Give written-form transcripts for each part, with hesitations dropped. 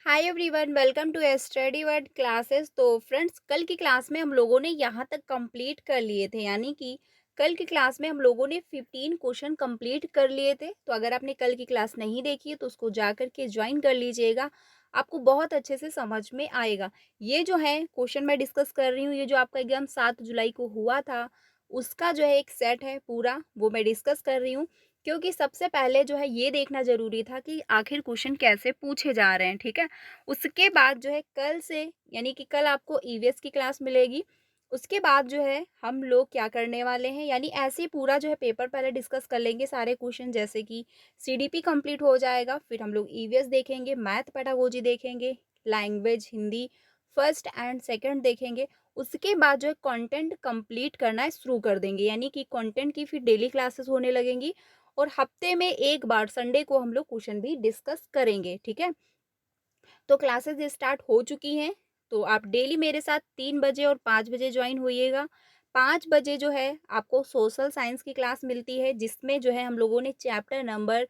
Hi everyone, welcome to study word classes. तो friends, कल की क्लास में हम लोगों ने यहाँ तक कंप्लीट कर लिए थे, यानी कि कल की क्लास में हम लोगों ने 15 क्वेश्चन कंप्लीट कर लिए थे। तो अगर आपने कल की क्लास नहीं देखी है तो उसको जा कर के ज्वाइन कर लीजिएगा, आपको बहुत अच्छे से समझ में आएगा। ये जो है क्वेश्चन मैं डिस्कस कर रही हूँ, ये जो आपका एग्जाम 7 जुलाई को हुआ था उसका जो है एक सेट है पूरा, वो मैं डिस्कस कर रही हूँ। क्योंकि सबसे पहले जो है ये देखना ज़रूरी था कि आखिर क्वेश्चन कैसे पूछे जा रहे हैं, ठीक है। उसके बाद जो है कल से, यानी कि कल आपको ईवीएस की क्लास मिलेगी। उसके बाद जो है हम लोग क्या करने वाले हैं, यानी ऐसे ही पूरा जो है पेपर पहले डिस्कस कर लेंगे सारे क्वेश्चन, जैसे कि सीडीपी कंप्लीट हो जाएगा, फिर हम लोग ईवीएस देखेंगे, मैथ पेडागोजी देखेंगे, language Hindi first and second देखेंगे। उसके बाद जो है कंटेंट कंप्लीट करना शुरू कर देंगे, यानी कि कंटेंट की फिर डेली क्लासेस होने लगेंगी और हफ्ते में एक बार संडे को हम लोग क्वेश्चन भी डिस्कस करेंगे, ठीक है। तो क्लासेस स्टार्ट हो चुकी हैं, तो आप डेली मेरे साथ 3 बजे और 5 बजे ज्वाइन होइएगा। 5 बजे जो है आपको सोशल साइंस की क्लास मिलती है, जिसमें जो है हम लोगों ने चैप्टर नंबर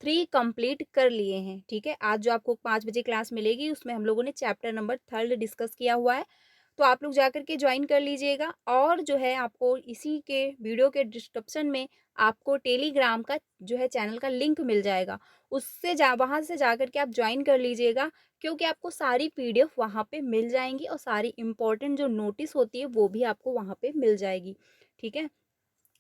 3 कंप्लीट कर लिए हैं, ठीक है। आज जो आपको 5 बजे क्लास मिलेगी उसमें हम लोगों ने चैप्टर नंबर 3 डिस्कस किया हुआ है। तो आप लोग जाकर के ज्वाइन कर लीजिएगा, और जो है आपको इसी के वीडियो के डिस्क्रिप्शन में आपको टेलीग्राम का जो है चैनल का लिंक मिल जाएगा। उससे जा वहाँ से जाकर के आप ज्वाइन कर लीजिएगा, क्योंकि आपको सारी पीडीएफ वहाँ पे मिल जाएँगी और सारी इम्पोर्टेंट जो नोटिस होती है वो भी आपको वहाँ पे मिल जाएगी, ठीक है।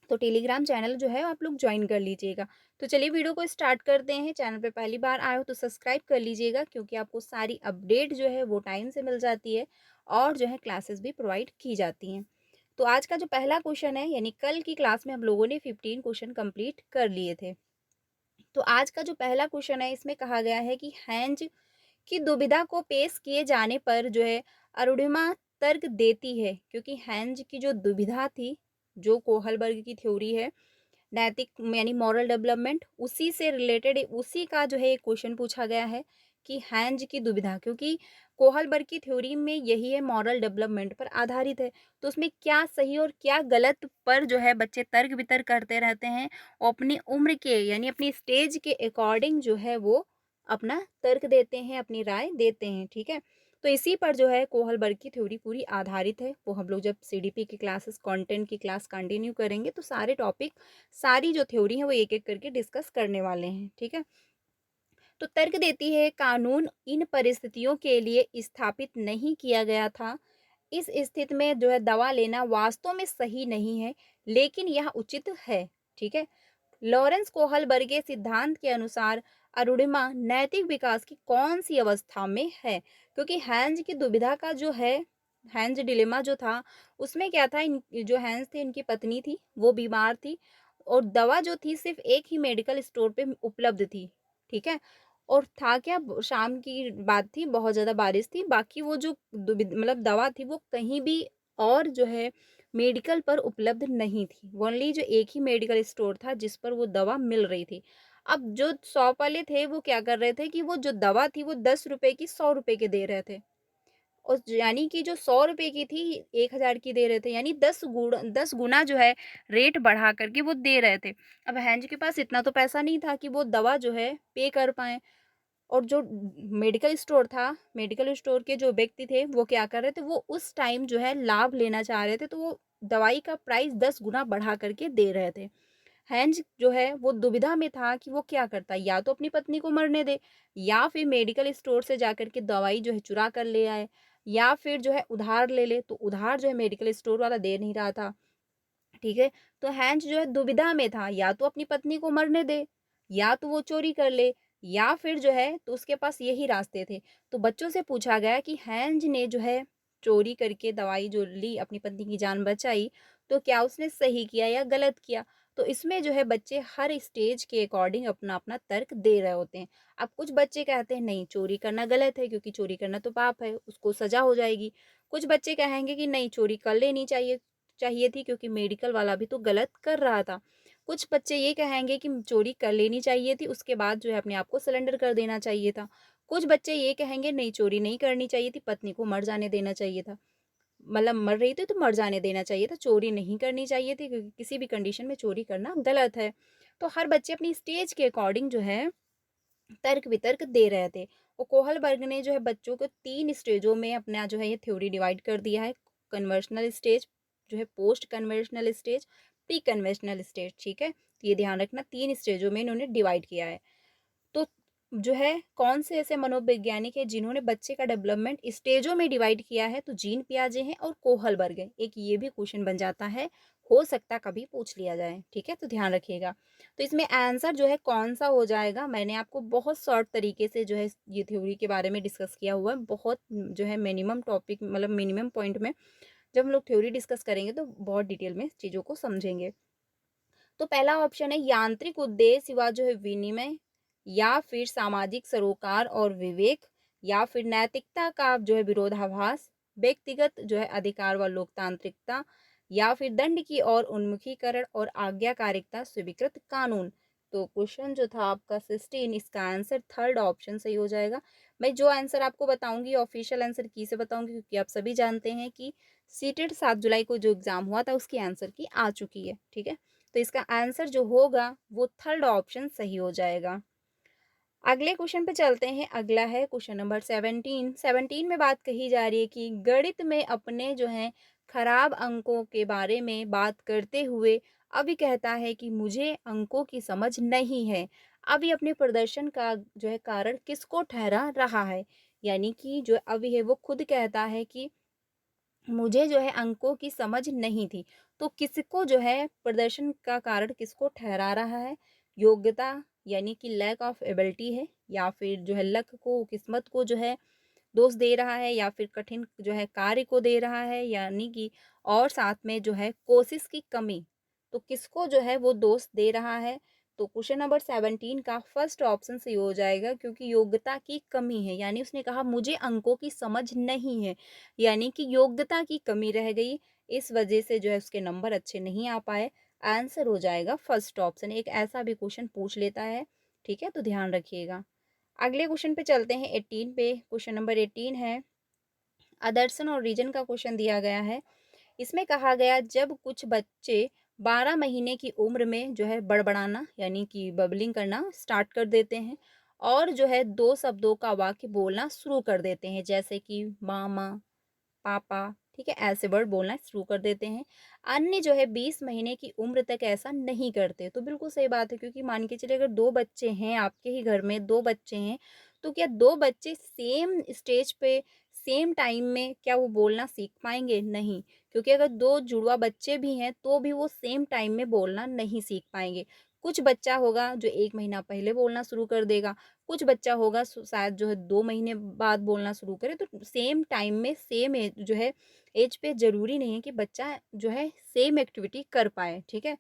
तो टेलीग्राम चैनल जो है आप लोग ज्वाइन कर लीजिएगा। तो चलिए वीडियो को स्टार्ट करते हैं। चैनल पे पहली बार आए हो तो सब्सक्राइब कर लीजिएगा, क्योंकि आपको सारी अपडेट जो है वो टाइम से मिल जाती है और जो है क्लासेस भी प्रोवाइड की जाती हैं। तो आज का जो पहला क्वेश्चन है, यानी कल की क्लास में हम लोगों ने 15 क्वेश्चन कंप्लीट कर लिए थे। तो आज का जो पहला क्वेश्चन है इसमें कहा गया है कि हैंज की दुविधा को पेश किए जाने पर जो है अरुणिमा तर्क देती है, क्योंकि हैंज की जो दुविधा थी, जो कोहलबर्ग की थ्योरी है नैतिक यानी मॉरल डेवलपमेंट, उसी से रिलेटेड उसी का जो है एक क्वेश्चन पूछा गया है कि हैंज की दुविधा, क्योंकि कोहलबर्ग की थ्योरी में यही है, मॉरल डेवलपमेंट पर आधारित है। तो उसमें क्या सही और क्या गलत पर जो है बच्चे तर्क वितर्क करते रहते हैं और अपनी उम्र के यानी अपनी स्टेज के अकॉर्डिंग जो है वो अपना तर्क देते हैं, अपनी राय देते हैं, ठीक है। तो इसी पर जो है कोहलबर्ग की थ्योरी पूरी आधारित है। वो हम लोग जब सीडीपी की क्लासेस कंटेंट की क्लास कंटिन्यू करेंगे तो सारे टॉपिक, सारी जो थ्योरी है वो एक एक करके डिस्कस करने वाले हैं, ठीक है। तो तर्क देती है, कानून इन परिस्थितियों के लिए स्थापित नहीं किया गया था। इस स्थिति में जो है दवा लेना वास्तव में सही नहीं है, लेकिन यह उचित है, ठीक है। लॉरेंस कोहलबर्ग के सिद्धांत के अनुसार अरुणिमा नैतिक विकास की कौन सी अवस्था में है, क्योंकि हैंज की दुविधा का जो है, हैंज डिलेमा जो था उसमें क्या था, जो हैंज थे इनकी पत्नी थी वो बीमार थी, और दवा जो थी सिर्फ एक ही मेडिकल स्टोर पे उपलब्ध थी, ठीक है। और था क्या, शाम की बात थी, बहुत ज़्यादा बारिश थी, बाकी वो जो मतलब दवा थी वो कहीं भी और जो है मेडिकल पर उपलब्ध नहीं थी। ओनली जो एक ही मेडिकल स्टोर था जिस पर वो दवा मिल रही थी। अब जो शॉप वाले थे वो क्या कर रहे थे कि वो जो दवा थी वो 10 रुपए की 100 रुपए के दे रहे थे। और यानी कि जो 100 रुपए की थी 1000 की दे रहे थे, यानी 10 गुना जो है रेट बढ़ा करके वो दे रहे थे। अब हैंज के पास इतना तो पैसा नहीं था कि वो दवा जो है पे कर पाएँ। और जो मेडिकल स्टोर था, मेडिकल स्टोर के जो व्यक्ति थे वो क्या कर रहे थे, वो उस टाइम जो है लाभ लेना चाह रहे थे, तो वो दवाई का प्राइस 10 गुना बढ़ा करके दे रहे थे। हैंज जो है वो दुविधा में था कि वो क्या करता, या तो अपनी पत्नी को मरने दे, या फिर मेडिकल स्टोर से जाकर के दवाई जो है चुरा कर ले आए, या फिर जो है उधार ले ले। तो उधार जो है मेडिकल स्टोर वाला दे नहीं रहा था, ठीक है। तो हैंज जो है दुविधा में था, या तो अपनी पत्नी को मरने दे, या तो वो चोरी कर ले, या फिर जो है तो उसके पास यही रास्ते थे। तो बच्चों से पूछा गया कि हैंज ने जो है चोरी करके दवाई जो ली, अपनी पत्नी की जान बचाई, तो क्या उसने सही किया या गलत किया। तो इसमें जो है बच्चे हर स्टेज के अकॉर्डिंग अपना अपना तर्क दे रहे होते हैं। अब कुछ बच्चे कहते हैं नहीं, चोरी करना गलत है, क्योंकि चोरी करना तो पाप है, उसको सजा हो जाएगी। कुछ बच्चे कहेंगे कि नहीं, चोरी कर लेनी चाहिए चाहिए थी, क्योंकि मेडिकल वाला भी तो गलत कर रहा था। कुछ बच्चे ये कहेंगे कि चोरी कर लेनी चाहिए थी, उसके बाद जो है अपने आप को सरेंडर कर देना चाहिए था। कुछ बच्चे ये कहेंगे नहीं, चोरी नहीं करनी चाहिए थी, पत्नी को मर जाने देना चाहिए था। मतलब मर रही थी तो मर जाने देना चाहिए था, चोरी नहीं करनी चाहिए थी, क्योंकि किसी भी कंडीशन में चोरी करना गलत है। तो हर बच्चे अपनी स्टेज के अकॉर्डिंग जो है तर्क वितर्क दे रहे थे। और कोहलबर्ग ने जो है बच्चों को 3 स्टेजों में अपना जो है ये थ्योरी डिवाइड कर दिया है। कन्वेंशनल स्टेज, जो है post conventional stage, pre conventional stage, ठीक है? तो ये ध्यान रखना 3 स्टेजों में इन्होंने डिवाइड किया है। तो जो है कौन से ऐसे मनोवैज्ञानिक हैं जिन्होंने बच्चे का डेवलपमेंट स्टेजों में डिवाइड किया है? तो जीन पियाजे हैं और कोहलबर्ग हैं। एक ये भी क्वेश्चन बन जाता है, हो सकता कभी पूछ लिया जाए, ठीक है? तो ध्यान रखिएगा। तो इसमें आंसर जो है कौन-सा हो जाएगा? मैंने आपको बहुत शॉर्ट तरीके से जो है ये थ्योरी के बारे में डिस्कस किया हुआ है। बहुत जो है मिनिमम टॉपिक मतलब मिनिमम पॉइंट में जब हम लोग थ्योरी डिस्कस करेंगे तो बहुत डिटेल में चीज़ों को समझेंगे। तो पहला ऑप्शन है यांत्रिक उद्देश्य व जो है विनिमय, या फिर सामाजिक सरोकार और विवेक, या फिर नैतिकता का जो है विरोधाभास, व्यक्तिगत जो है अधिकार व लोकतांत्रिकता, या फिर दंड की ओर उन्मुखीकरण और आज्ञाकारिता स्वीकृत कानून। तो क्वेश्चन जो था आपका 16, इसका आंसर थर्ड ऑप्शन सही हो जाएगा। मैं जो आंसर आपको बताऊंगी ऑफिशियल आंसर की से बताऊंगी, क्योंकि आप सभी जानते हैं कि सीटेट 7 जुलाई को जो एग्जाम हुआ था उसकी आंसर की आ चुकी है, ठीक है? तो इसका आंसर जो होगा वो थर्ड ऑप्शन सही हो जाएगा। अगले क्वेश्चन पे चलते हैं। अगला है क्वेश्चन नंबर 17। 17 में बात कही जा रही है कि गणित में अपने जो है खराब अंकों के बारे में बात करते हुए अभी कहता है कि मुझे अंकों की समझ नहीं है। अभी अपने प्रदर्शन का जो है कारण किसको ठहरा रहा है? यानी कि जो अभी है वो खुद कहता है कि मुझे जो है अंकों की समझ नहीं थी। तो किसको जो है प्रदर्शन का कारण किसको ठहरा रहा है? योग्यता यानी कि लैक ऑफ एबिलिटी है, या फिर जो है लक को, किस्मत को जो है दोष दे रहा है, या फिर कठिन जो है कार्य को दे रहा है, यानी कि और साथ में जो है कोशिश की कमी। तो किसको जो है वो दोष दे रहा है? तो क्वेश्चन नंबर 17 का फर्स्ट ऑप्शन सही हो जाएगा, क्योंकि योग्यता की कमी है। यानी उसने कहा मुझे अंकों की समझ नहीं है, यानी कि योग्यता की कमी रह गई, इस वजह से जो है उसके नंबर अच्छे नहीं आ पाए। आंसर हो जाएगा फर्स्ट ऑप्शन। एक ऐसा भी क्वेश्चन पूछ लेता है, ठीक है? तो ध्यान रखिएगा। अगले क्वेश्चन पे चलते हैं 18 पे। क्वेश्चन नंबर 18 है, आदर्शन और रीजन का क्वेश्चन दिया गया है। इसमें कहा गया जब कुछ बच्चे 12 महीने की उम्र में जो है बड़बड़ाना यानी कि बबलिंग करना स्टार्ट कर देते हैं, और जो है 2 शब्दों का वाक्य बोलना शुरू कर देते हैं, जैसे कि मामा, पापा, ठीक है? ऐसे वर्ड बोलना शुरू कर देते हैं। अन्य जो है 20 महीने की उम्र तक ऐसा नहीं करते। तो बिल्कुल सही बात है, क्योंकि मान के चलिए अगर 2 बच्चे हैं, आपके ही घर में 2 बच्चे हैं, तो क्या 2 बच्चे सेम स्टेज पे, सेम टाइम में क्या वो बोलना सीख पाएँगे? नहीं, क्योंकि अगर 2 जुड़वा बच्चे भी हैं, तो भी वो सेम टाइम में बोलना नहीं सीख पाएँगे। कुछ बच्चा होगा जो 1 महीना पहले बोलना शुरू कर देगा, कुछ बच्चा होगा शायद जो है 2 महीने बाद बोलना शुरू करे। तो सेम टाइम में सेम एज जो है एज पे ज़रूरी नहीं है कि बच्चा जो है सेम एक्टिविटी कर पाए, ठीक है?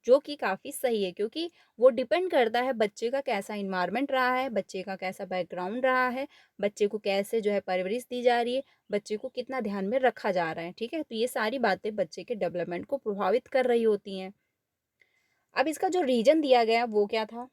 जो कि काफ़ी सही है, क्योंकि वो डिपेंड करता है बच्चे का कैसा एनवायरनमेंट रहा है, बच्चे का कैसा बैकग्राउंड रहा है, बच्चे को कैसे जो है परवरिश दी जा रही है, बच्चे को कितना ध्यान में रखा जा रहा है, ठीक है? तो ये सारी बातें बच्चे के डेवलपमेंट को प्रभावित कर रही होती हैं। अब इसका जो रीज़न दिया गया वो क्या था?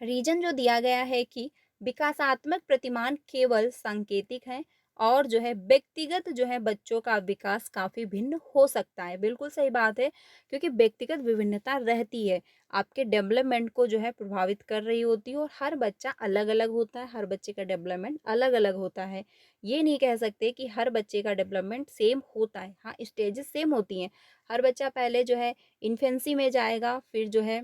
रीजन जो दिया गया है कि विकासात्मक प्रतिमान केवल सांकेतिक हैं, और जो है व्यक्तिगत जो है बच्चों का विकास काफ़ी भिन्न हो सकता है। बिल्कुल सही बात है, क्योंकि व्यक्तिगत विभिन्नता रहती है, आपके डेवलपमेंट को जो है प्रभावित कर रही होती है, और हर बच्चा अलग-अलग होता है, हर बच्चे का डेवलपमेंट अलग-अलग होता है। ये नहीं कह सकते कि हर बच्चे का डेवलपमेंट सेम होता है। हाँ, स्टेजेस सेम होती हैं। हर बच्चा पहले जो है इन्फेंसी में जाएगा, फिर जो है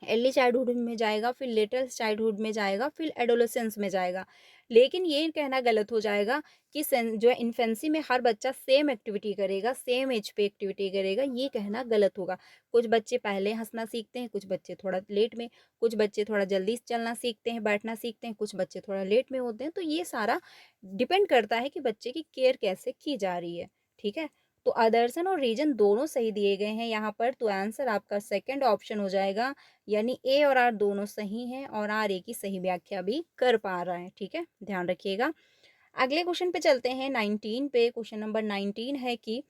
अर्ली चाइल्डहुड में जाएगा, फिर लेटर चाइल्डहुड में जाएगा, फिर एडोलेसेंस में जाएगा। लेकिन ये कहना गलत हो जाएगा कि जो है इन्फेंसी में हर बच्चा सेम एक्टिविटी करेगा, सेम एज पे एक्टिविटी करेगा, ये कहना गलत होगा। कुछ बच्चे पहले हँसना सीखते हैं, कुछ बच्चे थोड़ा लेट में, कुछ बच्चे थोड़ा जल्दी चलना सीखते हैं, बैठना सीखते हैं, कुछ बच्चे थोड़ा लेट में होते हैं। तो ये सारा डिपेंड करता है कि बच्चे की केयर कैसे की जा रही है, ठीक है? तो आदर्शन और रीजन दोनों सही दिए गए हैं यहाँ पर, तो आंसर आपका सेकंड ऑप्शन हो जाएगा, यानी ए और आर दोनों सही हैं, और आर ए की सही व्याख्या भी कर पा रहा है, ठीक है? ध्यान रखिएगा। अगले क्वेश्चन पे चलते हैं 19 पे। क्वेश्चन नंबर 19 है कि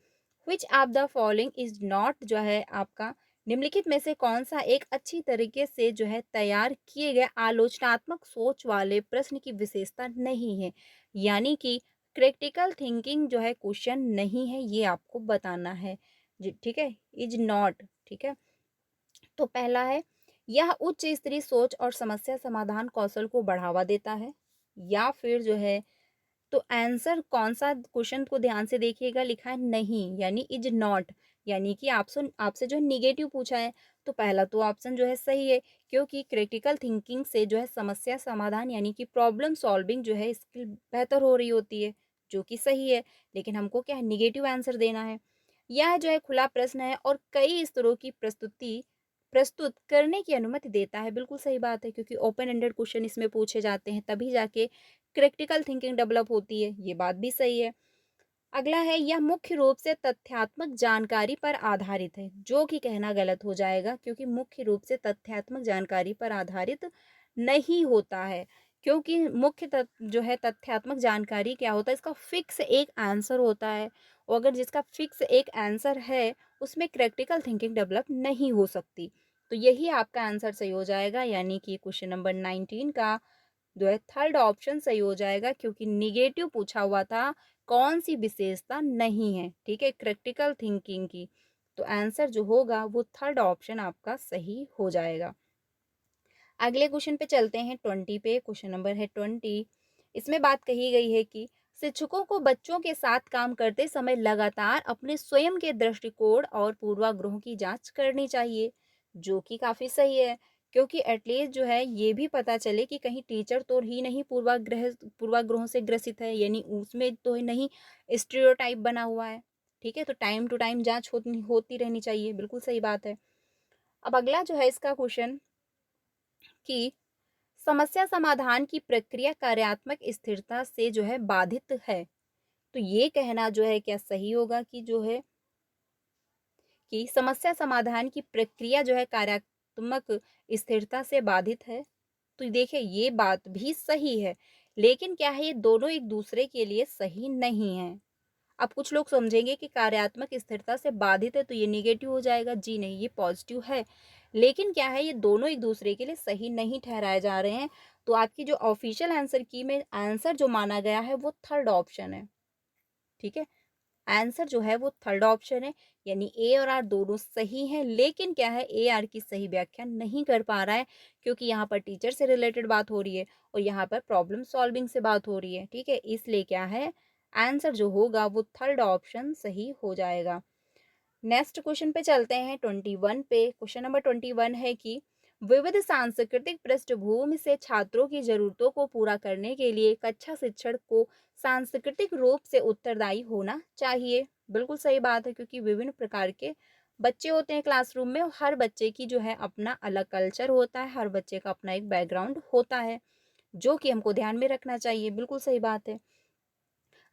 which of the following is not, जो है आपका निम्नलिखित में से कौन सा एक अच्छी तरीके से जो है तैयार किए गए आलोचनात्मक सोच वाले प्रश्न की विशेषता नहीं है? यानी कि क्रिटिकल थिंकिंग जो है क्वेश्चन नहीं है, ये आपको बताना है जी, ठीक है? इज नॉट, ठीक है? तो पहला है यह उच्च स्तरीय सोच और समस्या समाधान कौशल को बढ़ावा देता है। या फिर जो है, तो आंसर कौन-सा क्वेश्चन को ध्यान से देखिएगा, लिखा है नहीं, यानी इज़ नॉट, यानी कि आपसे आपसे जो है नेगेटिव पूछा है, तो पहला तो ऑप्शन जो है सही है, क्योंकि क्रिटिकल थिंकिंग से जो है समस्या समाधान यानी कि प्रॉब्लम सॉल्विंग जो है स्किल बेहतर हो रही होती है, जो कि सही है। लेकिन हमको क्या है, नेगेटिव आंसर देना है। यह जो है खुला प्रश्न है और कई स्तरों की प्रस्तुत करने की अनुमति देता है। बिल्कुल सही बात है, क्योंकि ओपन एंडेड क्वेश्चन इसमें पूछे जाते हैं, तभी जाके क्रिटिकल थिंकिंग डेवलप होती है, ये बात भी सही है। अगला है, यह मुख्य रूप से तथ्यात्मक जानकारी पर आधारित है, जो कि कहना गलत हो जाएगा, क्योंकि मुख्य रूप से तथ्यात्मक जानकारी पर आधारित नहीं होता है। क्योंकि जो है तथ्यात्मक जानकारी क्या होता है, इसका फिक्स एक आंसर होता है, और अगर जिसका फिक्स एक आंसर है, उसमें क्रिटिकल थिंकिंग डेवलप नहीं हो सकती। तो यही आपका आंसर सही हो जाएगा, यानी कि क्वेश्चन नंबर 19 का जो है थर्ड ऑप्शन सही हो जाएगा, क्योंकि निगेटिव पूछा हुआ था, कौन सी विशेषता नहीं है, ठीक है, क्रिटिकल थिंकिंग की। तो आंसर जो होगा वो थर्ड ऑप्शन आपका सही हो जाएगा। अगले क्वेश्चन पे चलते हैं, 20 पे। क्वेश्चन नंबर है 20। इसमें बात कही गई है कि शिक्षकों को बच्चों के साथ काम करते समय लगातार अपने स्वयं के दृष्टिकोण और पूर्वाग्रहों की जांच करनी चाहिए, जो कि काफी सही है, क्योंकि एटलीस्ट जो है ये भी पता चले कि कहीं टीचर तो ही नहीं पूर्वाग्रहों से ग्रसित है, यानी उसमें तो ही नहीं स्टीरियोटाइप बना हुआ है। ठीक है, तो टाइम टू टाइम जांच होती होती रहनी चाहिए, बिल्कुल सही बात है। अब अगला जो है इसका क्वेश्चन कि समस्या समाधान की प्रक्रिया कार्यात्मक स्थिरता से जो है बाधित है, तो ये कहना जो है क्या सही होगा कि जो है कि समस्या समाधान की प्रक्रिया जो है कार्यात्मक स्थिरता से बाधित है। तो देखिए ये बात भी सही है, लेकिन क्या है, ये दोनों एक दूसरे के लिए सही नहीं है। अब कुछ लोग समझेंगे कि कार्यात्मक स्थिरता से बाधित है तो ये नेगेटिव हो जाएगा, जी नहीं, ये पॉजिटिव है। लेकिन क्या है, ये दोनों एक दूसरे के लिए सही नहीं ठहराए जा रहे हैं। तो आपकी जो ऑफिशियल आंसर की में आंसर जो माना गया है वो थर्ड ऑप्शन है। ठीक है, आंसर जो है वो थर्ड ऑप्शन है, यानी ए और आर दोनों सही हैं, लेकिन क्या है, ए आर की सही व्याख्या नहीं कर पा रहा है, क्योंकि यहाँ पर टीचर से रिलेटेड बात हो रही है और यहाँ पर प्रॉब्लम सॉल्विंग से बात हो रही है। ठीक है, इसलिए क्या है, आंसर जो होगा वो थर्ड ऑप्शन सही हो जाएगा। नेक्स्ट क्वेश्चन पे चलते हैं, 21 पे। क्वेश्चन नंबर 21 है कि विविध सांस्कृतिक पृष्ठभूमि से छात्रों की जरूरतों को पूरा करने के लिए कक्षा शिक्षक को सांस्कृतिक रूप से उत्तरदायी होना चाहिए। बिल्कुल सही बात है, क्योंकि विभिन्न प्रकार के बच्चे होते हैं क्लासरूम में, और हर बच्चे की जो है अपना अलग कल्चर होता है, हर बच्चे का अपना एक बैकग्राउंड होता है, जो कि हमको ध्यान में रखना चाहिए। बिल्कुल सही बात है।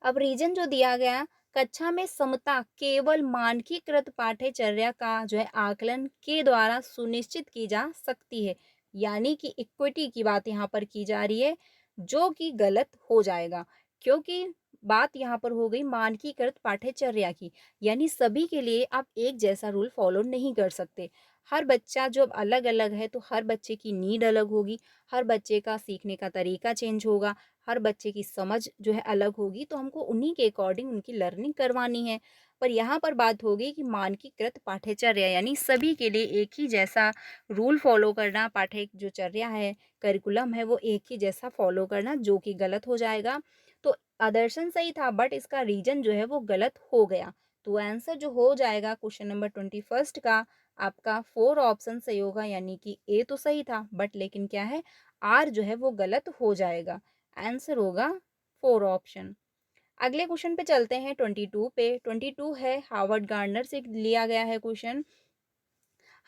अब रीजन जो दिया गया, कक्षा में समता केवल मानकीकृत पाठ्यचर्या का जो है आकलन के द्वारा सुनिश्चित की जा सकती है, यानी कि इक्विटी की बात यहाँ पर की जा रही है, जो कि गलत हो जाएगा, क्योंकि बात यहाँ पर हो गई मानकीकृत पाठ्यचर्या की, यानी सभी के लिए आप एक जैसा रूल फॉलो नहीं कर सकते। हर बच्चा जो अलग अलग है, तो हर बच्चे की नीड अलग होगी, हर बच्चे का सीखने का तरीका चेंज होगा, हर बच्चे की समझ जो है अलग होगी, तो हमको उन्हीं के अकॉर्डिंग उनकी लर्निंग करवानी है। पर यहाँ पर बात होगी कि मानकीकृत पाठ्यचर्या, यानी सभी के लिए एक ही जैसा रूल फॉलो करना, पाठ्य जो चर्या है, करिकुलम है, वो एक ही जैसा फॉलो करना, जो कि गलत हो जाएगा। तो आदर्शन सही था, बट इसका रीजन जो है वो गलत हो गया। तो आंसर जो हो जाएगा क्वेश्चन नंबर 21 का, आपका 4 ऑप्शन सही होगा, यानी कि ए तो सही था, बट लेकिन क्या है, आर जो है वो गलत हो जाएगा। आंसर होगा 4 ऑप्शन। अगले क्वेश्चन पे चलते हैं, 22 पे। 22 है हार्वर्ड गार्डनर से लिया गया है क्वेश्चन।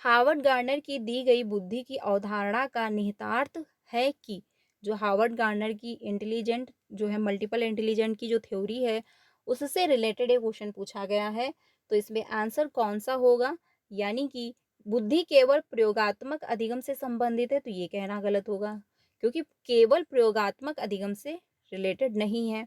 हार्वर्ड गार्डनर की दी गई बुद्धि की अवधारणा का निहितार्थ है कि, जो हार्वर्ड गार्डनर की इंटेलिजेंट जो है मल्टीपल इंटेलिजेंट की जो थ्योरी है, उससे रिलेटेड एक क्वेश्चन पूछा गया है। तो इसमें आंसर कौन सा होगा, यानी कि बुद्धि केवल प्रयोगात्मक अधिगम से संबंधित है, तो ये कहना गलत होगा, क्योंकि केवल प्रयोगात्मक अधिगम से रिलेटेड नहीं है।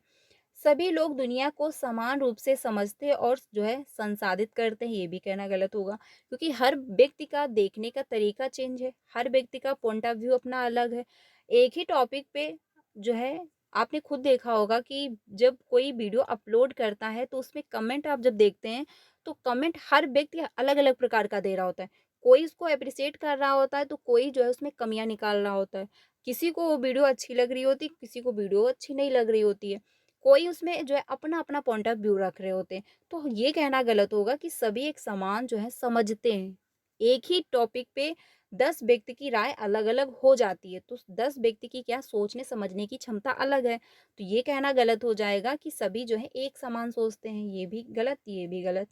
सभी लोग दुनिया को समान रूप से समझते और जो है संसाधित करते हैं, ये भी कहना गलत होगा, क्योंकि हर व्यक्ति का देखने का तरीका चेंज है, हर व्यक्ति का पॉइंट ऑफ व्यू अपना अलग है। एक ही टॉपिक पे जो है, आपने खुद देखा होगा कि जब कोई वीडियो अपलोड करता है, तो उसमें कमेंट आप जब देखते हैं, तो कमेंट हर व्यक्ति अलग अलग प्रकार का दे रहा होता है। कोई उसको एप्रिशिएट कर रहा होता है, तो कोई जो है उसमें कमियाँ निकाल रहा होता है। किसी को वो वीडियो अच्छी लग रही होती, किसी को वीडियो अच्छी नहीं लग रही होती है। कोई उसमें जो है अपना-अपना पॉइंट ऑफ व्यू रख रहे होते हैं। तो ये कहना गलत होगा कि सभी एक समान जो है समझते हैं। एक ही टॉपिक पे 10 व्यक्ति की राय अलग-अलग हो जाती है, तो 10 व्यक्ति की क्या सोचने समझने की क्षमता अलग है। तो ये कहना गलत हो जाएगा कि सभी जो है एक समान सोचते हैं, ये भी गलत, ये भी गलत।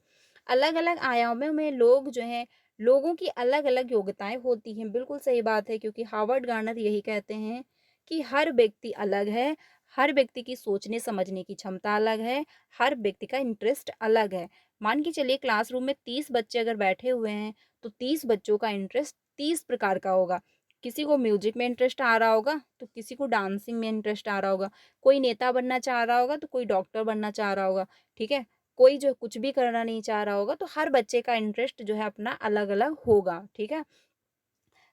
अलग-अलग आयामों में लोग जो हैं, लोगों की अलग-अलग योग्यताएँ होती हैं, बिल्कुल सही बात है क्योंकि हार्वर्ड गार्नर यही कहते हैं कि हर व्यक्ति अलग है, हर व्यक्ति की सोचने समझने की क्षमता अलग है, हर व्यक्ति का इंटरेस्ट अलग है। मान के चलिए क्लासरूम में 30 बच्चे अगर बैठे हुए हैं, तो 30 बच्चों का इंटरेस्ट 30 प्रकार का होगा। किसी को म्यूज़िक में इंटरेस्ट आ रहा होगा, तो किसी को डांसिंग में इंटरेस्ट आ रहा होगा, कोई नेता बनना चाह रहा होगा, तो कोई डॉक्टर बनना चाह रहा होगा, ठीक है? कोई जो कुछ भी करना नहीं चाह रहा होगा, तो हर बच्चे का इंटरेस्ट जो है अपना अलग-अलग होगा, ठीक है?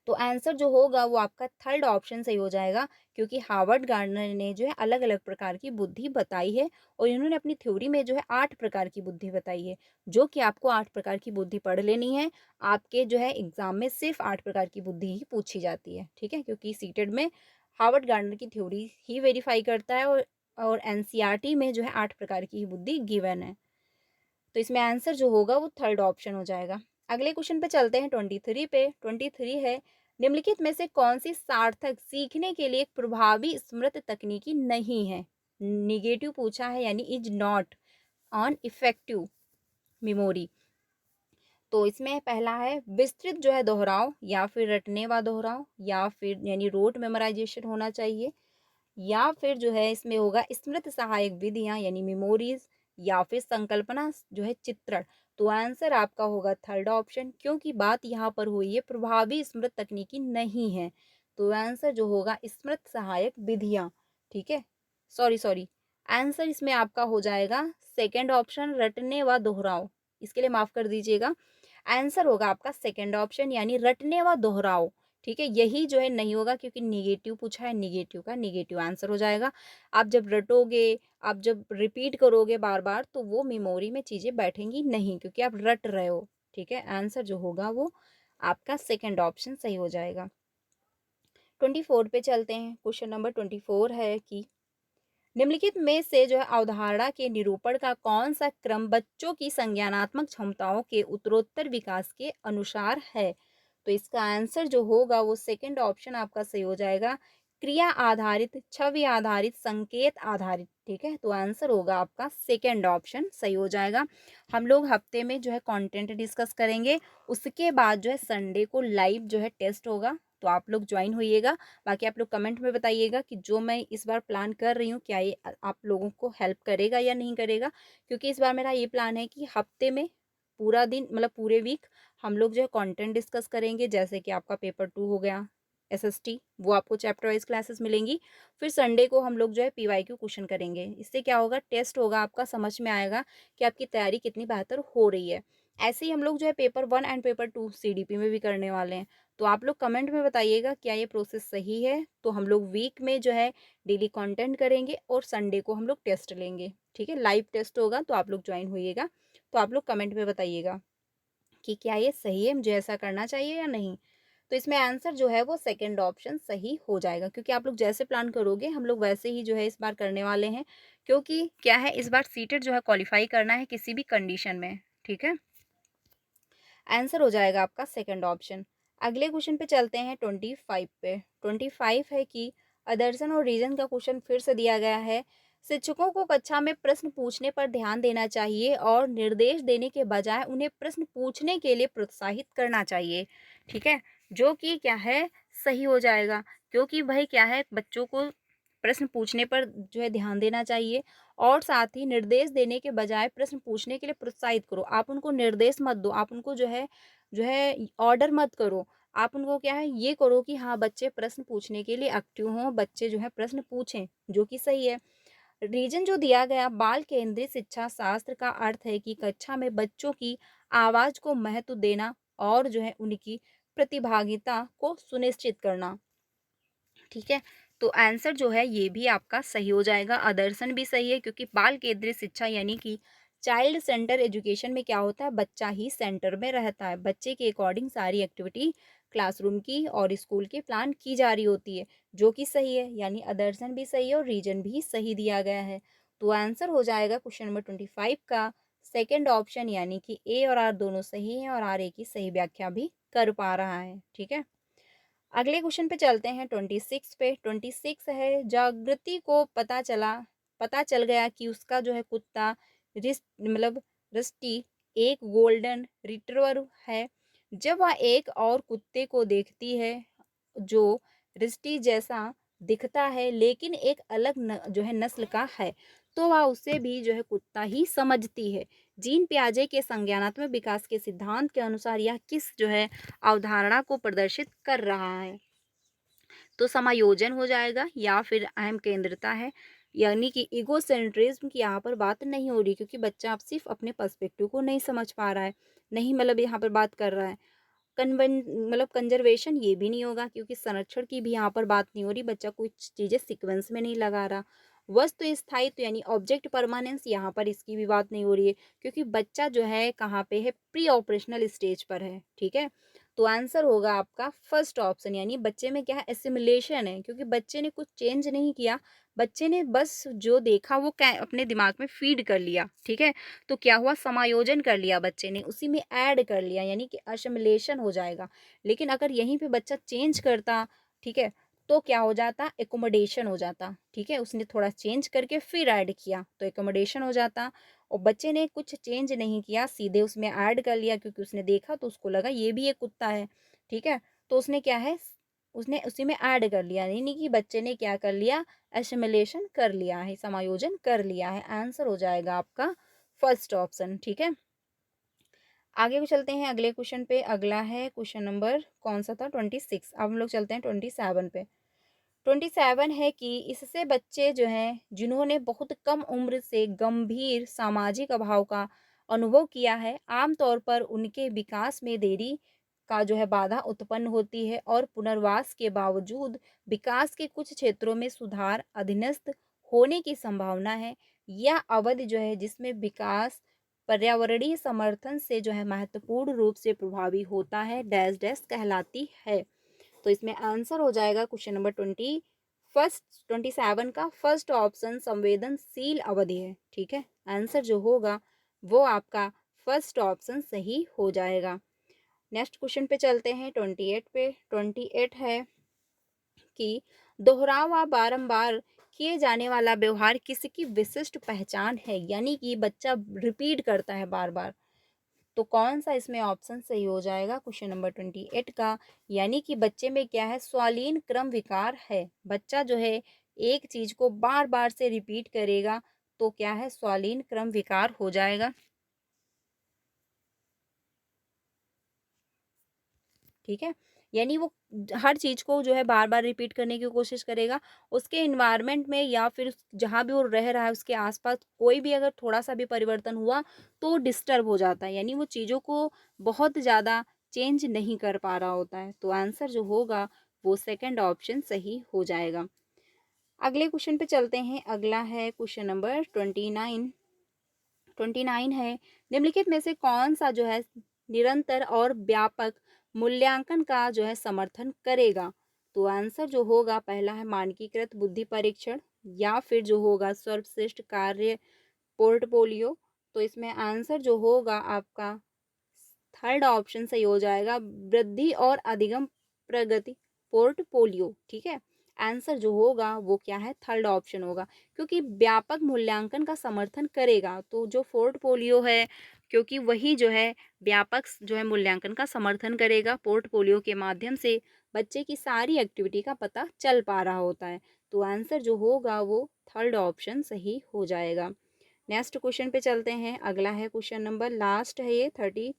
तो आंसर जो होगा वो आपका थर्ड ऑप्शन सही हो जाएगा क्योंकि हार्वर्ड गार्डनर ने जो है अलग-अलग प्रकार की बुद्धि बताई है और इन्होंने अपनी थ्योरी में जो है 8 प्रकार की बुद्धि बताई है, जो कि आपको 8 प्रकार की बुद्धि पढ़ लेनी है। आपके जो है एग्ज़ाम में सिर्फ़ 8 प्रकार की बुद्धि ही पूछी जाती है, ठीक है? क्योंकि सीटेट में हार्वर्ड गार्डनर की थ्योरी ही वेरीफ़ाई करता है और एनसीईआरटी में जो है 8 प्रकार की ही बुद्धि गिवन है। तो इसमें आंसर जो होगा वो थर्ड ऑप्शन हो जाएगा। अगले क्वेश्चन पे चलते हैं 23 पे। 23 है निम्नलिखित में से कौन सी सार्थक सीखने के लिए एक प्रभावी स्मृति तकनीकी नहीं है? नेगेटिव पूछा है यानी is not on effective memory. तो इसमें पहला है विस्तृत जो है दोहराव या फिर रटने व दोहराव या फिर यानी रोट मेमोराइजेशन होना चाहिए या फिर जो है इसमें होगा स्मृति सहायक विधियां यानी मेमोरीज या फिर संकल्पना जो है चित्रण। तो आंसर आपका होगा थर्ड ऑप्शन क्योंकि बात यहाँ पर हुई है प्रभावी स्मृति तकनीकी नहीं है। तो आंसर जो होगा स्मृति सहायक विधियां, ठीक है? सॉरी सॉरी, आंसर इसमें आपका हो जाएगा सेकंड ऑप्शन रटने व दोहराओ। इसके लिए माफ कर दीजिएगा, आंसर होगा आपका सेकंड ऑप्शन यानी रटने व दोहराओ, ठीक है? यही जो है नहीं होगा क्योंकि नेगेटिव पूछा है, नेगेटिव का नेगेटिव आंसर हो जाएगा। आप जब रटोगे, आप जब रिपीट करोगे बार-बार तो वो मेमोरी में चीज़ें बैठेंगी नहीं क्योंकि आप रट रहे हो, ठीक है? आंसर जो होगा वो आपका सेकंड ऑप्शन सही हो जाएगा। 24 पे चलते हैं। क्वेश्चन नंबर 24 है कि निम्नलिखित में से जो है अवधारणा के निरूपण का कौन सा क्रम बच्चों की संज्ञानात्मक क्षमताओं के उत्तरोत्तर विकास के अनुसार है? तो इसका आंसर जो होगा वो सेकंड ऑप्शन आपका सही हो जाएगा, क्रिया आधारित, छवि आधारित, संकेत आधारित, ठीक है? तो आंसर होगा आपका सेकंड ऑप्शन सही हो जाएगा। हम लोग हफ्ते में जो है कंटेंट डिस्कस करेंगे, उसके बाद जो है संडे को लाइव जो है टेस्ट होगा, तो आप लोग ज्वाइन होइएगा। बाकी आप लोग कमेंट में बताइएगा कि जो मैं इस बार प्लान कर रही हूँ क्या ये आप लोगों को हेल्प करेगा या नहीं करेगा, क्योंकि इस बार मेरा ये प्लान है कि हफ्ते में पूरा दिन मतलब पूरे वीक हम लोग जो है कंटेंट डिस्कस करेंगे। जैसे कि आपका पेपर 2 हो गया एसएसटी, वो आपको चैप्टर वाइज क्लासेस मिलेंगी। फिर संडे को हम लोग जो है पीवाईक्यू क्वेश्चन करेंगे। इससे क्या होगा, टेस्ट होगा, आपका समझ में आएगा कि आपकी तैयारी कितनी बेहतर हो रही है। ऐसे ही हम लोग जो है पेपर 1 एंड पेपर 2 सीडीपी में भी करने वाले हैं। तो आप लोग कमेंट में बताइएगा क्या ये प्रोसेस सही है? तो हम लोग वीक में जो है डेली कंटेंट करेंगे और संडे को हम लोग टेस्ट लेंगे, ठीक है? लाइव टेस्ट होगा तो आप लोग ज्वाइन होइएगा। तो आप लोग कमेंट में बताइएगा कि क्या ये सही है, मुझे ऐसा करना चाहिए या नहीं? तो इसमें आंसर जो है वो सेकंड ऑप्शन सही हो जाएगा क्योंकि आप लोग जैसे प्लान करोगे हम लोग वैसे ही जो है इस बार करने वाले हैं। क्योंकि क्या है, इस बार सीटेट जो है क्वालिफाई करना है किसी भी कंडीशन में, ठीक है? आंसर हो जाएगा आपका सेकंड ऑप्शन। अगले क्वेश्चन पे चलते हैं 25 पे। 25 है कि अदर्शन और रीजन का क्वेश्चन फिर से दिया गया है। शिक्षकों को कक्षा में प्रश्न पूछने पर ध्यान देना चाहिए और निर्देश देने के बजाय उन्हें प्रश्न पूछने के लिए प्रोत्साहित करना चाहिए, ठीक है? जो कि क्या है, सही हो जाएगा क्योंकि भाई क्या है, बच्चों को प्रश्न पूछने पर जो है ध्यान देना चाहिए और साथ ही निर्देश देने के बजाय प्रश्न पूछने के लिए प्रोत्साहित करो। आप उनको निर्देश मत दो, आप उनको जो है ऑर्डर मत करो। आप उनको क्या है, ये करो कि हाँ, बच्चे प्रश्न पूछने के लिए एक्टिव हों, बच्चे जो है प्रश्न पूछें, जो कि सही है। रीजन जो दिया गया, बाल केंद्रित शिक्षा शास्त्र का अर्थ है कि कक्षा में बच्चों की आवाज़ को महत्व देना और जो है उनकी प्रतिभागिता को सुनिश्चित करना, ठीक है? तो आंसर जो है ये भी आपका सही हो जाएगा। आदर्शन भी सही है क्योंकि बाल केंद्रित शिक्षा यानी कि चाइल्ड सेंटर एजुकेशन में क्या होता है, बच्चा ही सेंटर में रहता है, बच्चे के अकॉर्डिंग सारी एक्टिविटी क्लासरूम की और स्कूल की प्लान की जा रही होती है, जो कि सही है, यानी अदर्शन भी सही है और रीजन भी सही दिया गया है। तो आंसर हो जाएगा क्वेश्चन नंबर 25 का सेकंड ऑप्शन, यानी कि ए और आर दोनों सही हैं और आर ए की सही व्याख्या भी कर पा रहा है। ठीक है, अगले क्वेश्चन पे चलते हैं 26 पे। 26 है, जागृति को पता चल गया कि उसका जो है कुत्ता रस्टी एक गोल्डन रिट्रीवर है। जब वह एक और कुत्ते को देखती है जो रिस्टी जैसा दिखता है लेकिन एक अलग जो है नस्ल का है, तो वह उसे भी जो है कुत्ता ही समझती है। जीन पियाजे के संज्ञानात्मक विकास के सिद्धांत के अनुसार यह किस जो है अवधारणा को प्रदर्शित कर रहा है? तो समायोजन हो जाएगा या फिर अहम केंद्रता है, यानी कि ईगोसेंट्रिज्म की यहाँ पर बात नहीं हो रही, क्योंकि बच्चा आप सिर्फ अपने पर्सपेक्टिव को नहीं समझ पा रहा है, नहीं मतलब यहाँ पर बात कर रहा है। कन्वन मतलब कंजर्वेशन ये भी नहीं होगा, क्योंकि संरक्षण की भी यहाँ पर बात नहीं हो रही, बच्चा कुछ चीज़ें सीक्वेंस में नहीं लगा रहा। वस्तु स्थायित्व यानी ऑब्जेक्ट परमानेंस, यहाँ पर इसकी भी बात नहीं हो रही है, क्योंकि बच्चा जो है कहाँ पे है, प्री ऑपरेशनल स्टेज पर है। ठीक है, तो आंसर होगा आपका फर्स्ट ऑप्शन, यानी बच्चे में क्या है, एसिमिलेशन है, क्योंकि बच्चे ने कुछ चेंज नहीं किया, बच्चे ने बस जो देखा वो अपने दिमाग में फीड कर लिया। ठीक है, तो क्या हुआ, समायोजन कर लिया बच्चे ने, उसी में ऐड कर लिया, यानी कि असिमिलेशन हो जाएगा। लेकिन अगर यहीं पे बच्चा चेंज करता, ठीक है, तो क्या हो जाता, एकोमोडेशन हो जाता। ठीक है, उसने थोड़ा चेंज करके फिर ऐड किया तो एकोमोडेशन हो जाता, और बच्चे ने कुछ चेंज नहीं किया, सीधे उसमें ऐड कर लिया, क्योंकि उसने देखा तो उसको लगा ये भी एक कुत्ता है। ठीक है, तो उसने क्या है, उसने उसी में ऐड कर लिया, यानी कि बच्चे ने क्या कर लिया, एसिमिलेशन कर लिया है, समायोजन कर लिया है। आंसर हो जाएगा आपका फर्स्ट ऑप्शन। ठीक है, आगे को चलते हैं अगले क्वेश्चन पे। अगला है क्वेश्चन नंबर कौन सा था, 26। अब हम लोग चलते हैं 27 पे। 27 है कि इससे बच्चे जो हैं जिन्होंने बहुत कम उम्र से गंभीर सामाजिक अभाव का अनुभव किया है, आमतौर पर उनके विकास में देरी का जो है बाधा उत्पन्न होती है और पुनर्वास के बावजूद विकास के कुछ क्षेत्रों में सुधार अधीनस्थ होने की संभावना है। यह अवधि जो है जिसमें विकास पर्यावरणीय समर्थन से जो है महत्वपूर्ण रूप से प्रभावी होता है, डैश डैश कहलाती है। तो इसमें आंसर हो जाएगा क्वेश्चन नंबर 27 का फर्स्ट ऑप्शन, संवेदनशील अवधि है। ठीक है, आंसर जो होगा वो आपका फर्स्ट ऑप्शन सही हो जाएगा। नेक्स्ट क्वेश्चन पे चलते हैं 28 पे। 28 है कि दोहराव व बारंबार किए जाने वाला व्यवहार किसकी विशिष्ट पहचान है, यानी कि बच्चा रिपीट करता है बार बार, तो कौन सा इसमें ऑप्शन सही हो जाएगा क्वेश्चन नंबर 28 का, यानी कि बच्चे में क्या है, स्वालीन क्रम विकार है। बच्चा जो है एक चीज को बार बार से रिपीट करेगा, तो क्या है, स्वालीन क्रम विकार हो जाएगा। ठीक है, यानी वो हर चीज को जो है बार बार रिपीट करने की कोशिश करेगा, उसके इन्वायरमेंट में या फिर जहाँ भी वो रह रहा है उसके आसपास कोई भी अगर थोड़ा सा भी परिवर्तन हुआ तो डिस्टर्ब हो जाता है, यानी वो चीज़ों को बहुत ज़्यादा चेंज नहीं कर पा रहा होता है। तो आंसर जो होगा वो सेकंड ऑप्शन सही हो जाएगा। अगले क्वेश्चन पे चलते हैं। अगला है क्वेश्चन नंबर 29। 29 है, निम्नलिखित में से कौन सा जो है निरंतर और व्यापक मूल्यांकन का जो है समर्थन करेगा? तो आंसर जो होगा पहला है मानकीकृत बुद्धि परीक्षण, या फिर जो होगा सर्वश्रेष्ठ कार्य पोर्टफोलियो। तो इसमें आंसर जो होगा आपका थर्ड ऑप्शन सही हो जाएगा, वृद्धि और अधिगम प्रगति पोर्टफोलियो। ठीक है, आंसर जो होगा वो क्या है, थर्ड ऑप्शन होगा, क्योंकि व्यापक मूल्यांकन का समर्थन करेगा, तो जो पोर्टफोलियो है, क्योंकि वही जो है व्यापक जो है मूल्यांकन का समर्थन करेगा, पोर्टफोलियो के माध्यम से बच्चे की सारी एक्टिविटी का पता चल पा रहा होता है। तो आंसर जो होगा वो थर्ड ऑप्शन सही हो जाएगा। नेक्स्ट क्वेश्चन पे चलते हैं। अगला है क्वेश्चन नंबर लास्ट है ये 30।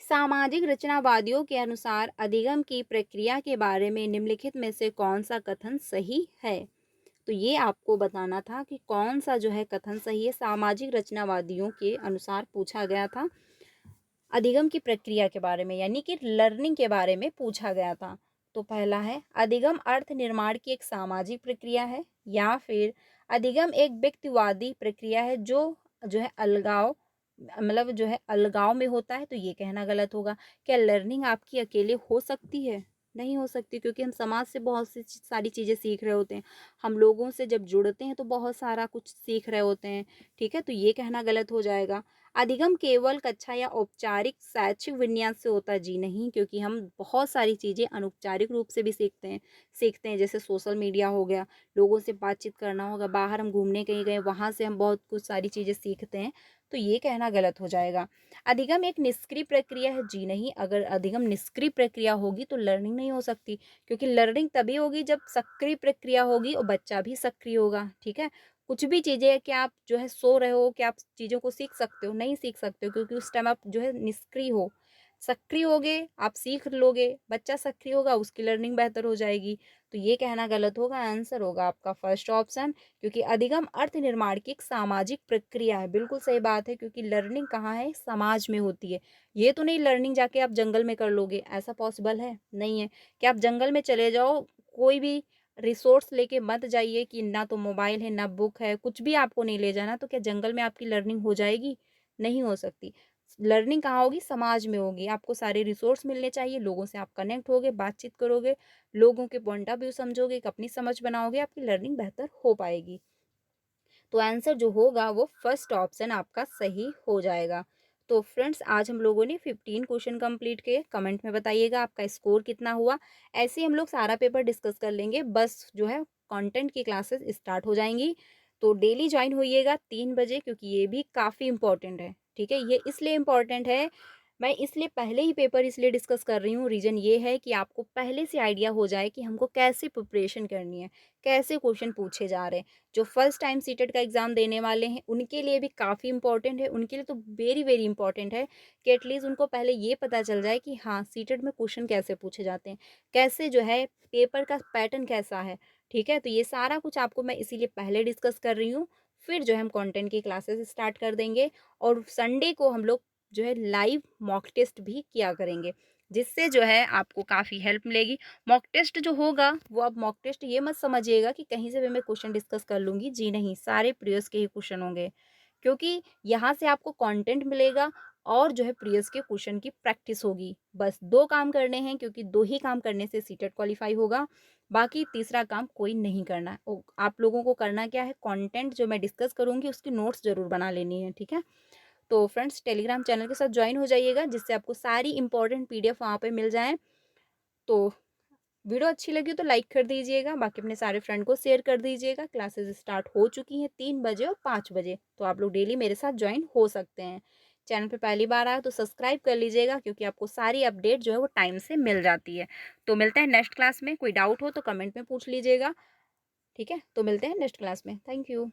सामाजिक रचनावादियों के अनुसार अधिगम की प्रक्रिया के बारे में निम्नलिखित में से कौन सा कथन सही है? तो ये आपको बताना था कि कौन सा जो है कथन सही है। सामाजिक रचनावादियों के अनुसार पूछा गया था अधिगम की प्रक्रिया के बारे में, यानी कि लर्निंग के बारे में पूछा गया था। तो पहला है अधिगम अर्थ निर्माण की एक सामाजिक प्रक्रिया है, या फिर अधिगम एक व्यक्तिवादी प्रक्रिया है जो जो है अलगाव, मतलब जो है अलगाव में होता है, तो ये कहना गलत होगा। क्या लर्निंग आपकी अकेले हो सकती है? नहीं हो सकती, क्योंकि हम समाज से बहुत सी सारी चीज़ें सीख रहे होते हैं। हम लोगों से जब जुड़ते हैं तो बहुत सारा कुछ सीख रहे होते हैं, ठीक है? तो ये कहना गलत हो जाएगा। अधिगम केवल कक्षा या औपचारिक शैक्षिक विन्यास से होता है, जी नहीं, क्योंकि हम बहुत सारी चीज़ें अनौपचारिक रूप से भी सीखते हैं, जैसे सोशल मीडिया हो गया, लोगों से बातचीत करना होगा, बाहर हम घूमने कहीं गए, वहाँ से हम बहुत कुछ सारी चीज़ें सीखते हैं, तो ये कहना गलत हो जाएगा। अधिगम एक निष्क्रिय प्रक्रिया है, जी नहीं, अगर अधिगम निष्क्रिय प्रक्रिया होगी तो लर्निंग नहीं हो सकती, क्योंकि लर्निंग तभी होगी जब सक्रिय प्रक्रिया होगी और बच्चा भी सक्रिय होगा, ठीक है? कुछ भी चीज़ें हैं, क्या आप जो है सो रहे हो, क्या आप चीज़ों को सीख सकते हो? नहीं सीख सकते हो, क्योंकि उस टाइम आप जो है निष्क्रिय हो। सक्रिय होगे, आप सीख लोगे, बच्चा सक्रिय होगा, उसकी लर्निंग बेहतर हो जाएगी। तो ये कहना गलत होगा, आंसर होगा आपका फर्स्ट ऑप्शन, क्योंकि अधिगम अर्थ निर्माण की एक सामाजिक प्रक्रिया है। बिल्कुल सही बात है, क्योंकि लर्निंग कहाँ है? समाज में होती है। ये तो नहीं लर्निंग जाके आप जंगल में कर लोगे, ऐसा पॉसिबल है? नहीं है। कि आप जंगल में चले जाओ, कोई भी रिसोर्स लेके मत जाइए कि ना तो मोबाइल है, ना बुक है, कुछ भी आपको नहीं ले जाना, तो क्या जंगल में आपकी लर्निंग हो जाएगी? नहीं हो सकती। लर्निंग कहाँ होगी? समाज में होगी। आपको सारे रिसोर्स मिलने चाहिए, लोगों से आप कनेक्ट होगे, बातचीत करोगे, लोगों के पॉइंट ऑफ व्यू समझोगे, एक अपनी समझ बनाओगे, आपकी लर्निंग बेहतर हो पाएगी। तो आंसर जो होगा वो फर्स्ट ऑप्शन आपका सही हो जाएगा। तो फ्रेंड्स, आज हम लोगों ने 15 क्वेश्चन कंप्लीट किए। कमेंट में बताइएगा आपका स्कोर कितना हुआ। ऐसे ही हम लोग सारा पेपर डिस्कस कर लेंगे, बस जो है कंटेंट की क्लासेस स्टार्ट हो जाएंगी। तो डेली ज्वाइन होइएगा 3 बजे, क्योंकि ये भी काफ़ी इंपॉर्टेंट है, ठीक है? ये इसलिए इम्पॉर्टेंट है, मैं इसलिए पहले ही पेपर इसलिए डिस्कस कर रही हूँ, रीज़न ये है कि आपको पहले से आइडिया हो जाए कि हमको कैसे प्रिपरेशन करनी है, कैसे क्वेश्चन पूछे जा रहे हैं। जो फर्स्ट टाइम सीटेट का एग्ज़ाम देने वाले हैं, उनके लिए भी काफ़ी इंपॉर्टेंट है, उनके लिए तो वेरी वेरी इंपॉर्टेंट है कि एटलीस्ट उनको पहले ये पता चल जाए कि हाँ, सीटेट में क्वेश्चन कैसे पूछे जाते हैं, कैसे जो है पेपर का पैटर्न कैसा है, ठीक है? तो ये सारा कुछ आपको मैं इसीलिए पहले डिस्कस कर रही हूँ। फिर जो है हम कंटेंट की क्लासेस स्टार्ट कर देंगे, और संडे को हम लोग जो है लाइव मॉक टेस्ट भी किया करेंगे, जिससे जो है आपको काफ़ी हेल्प मिलेगी। मॉक टेस्ट जो होगा वो, आप मॉक टेस्ट ये मत समझिएगा कि कहीं से भी मैं क्वेश्चन डिस्कस कर लूँगी, जी नहीं, सारे प्रीवियस के ही क्वेश्चन होंगे, क्योंकि यहाँ से आपको कंटेंट मिलेगा और जो है प्रीवियस के क्वेश्चन की प्रैक्टिस होगी। बस 2 काम करने हैं, क्योंकि 2 ही काम करने से सीटेट क्वालीफाई होगा, बाकी तीसरा काम कोई नहीं करना है। आप लोगों को करना क्या है, कंटेंट जो मैं डिस्कस करूँगी उसकी नोट्स ज़रूर बना लेनी है, ठीक है? तो फ्रेंड्स, टेलीग्राम चैनल के साथ ज्वाइन हो जाइएगा, जिससे आपको सारी इंपॉर्टेंट पीडीएफ वहाँ पे मिल जाएँ। तो वीडियो अच्छी लगी तो लाइक कर दीजिएगा, बाकी अपने सारे फ्रेंड को शेयर कर दीजिएगा। क्लासेस स्टार्ट हो चुकी हैं 3 बजे और 5 बजे, तो आप लोग डेली मेरे साथ ज्वाइन हो सकते हैं। चैनल पे पहली बार आया तो सब्सक्राइब कर लीजिएगा, क्योंकि आपको सारी अपडेट जो है वो टाइम से मिल जाती है। तो मिलते हैं नेक्स्ट क्लास में, कोई डाउट हो तो कमेंट में पूछ लीजिएगा, ठीक है? तो मिलते हैं नेक्स्ट क्लास में। Thank you.